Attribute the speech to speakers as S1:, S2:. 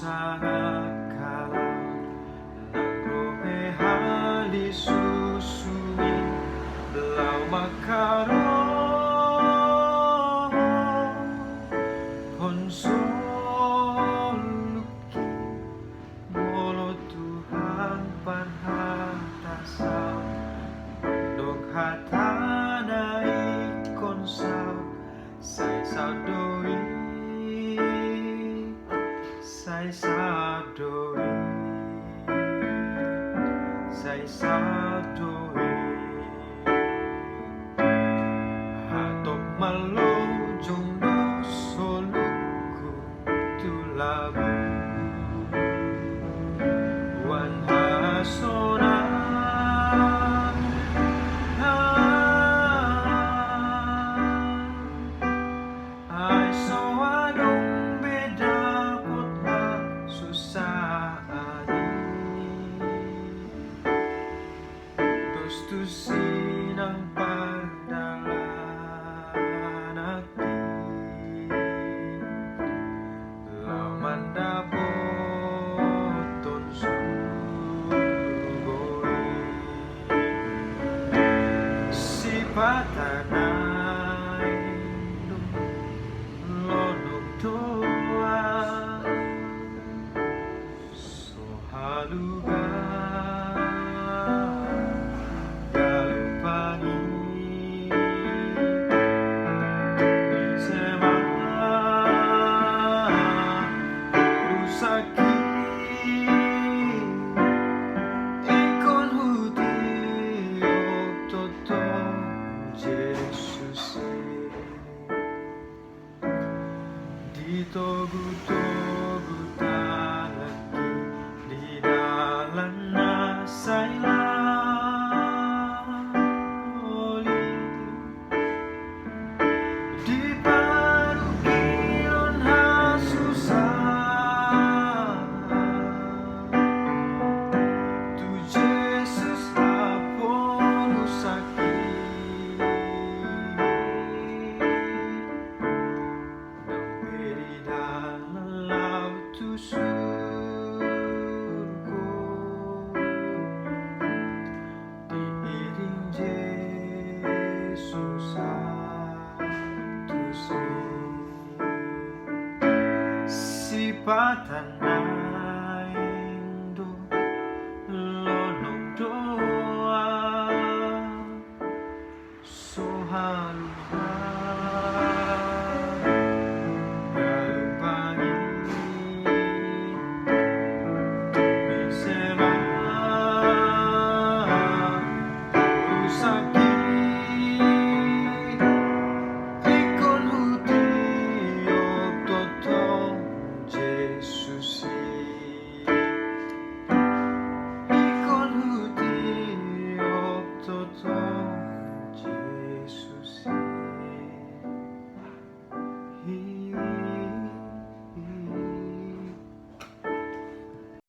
S1: sakala nagrobe hali susumi belau makaro konsoluki molo Tuhan parhatasa dok hatanai konsau sai sadoi sai sadoi sai sadoi hatok malo jongno soluku tulabu wan hasona ai so adong beda potla susah tusin ang pagdalan natin laman daboton sugoy si patanay lodog doa so haluga Ditogu-togu talaki di dalam nasailoli di parukion hasusah tu Jesus haponu sakit di dalam laut tu surga diiring Yesus satu si patanay do lonong doa so haluha Ikon huti ok totong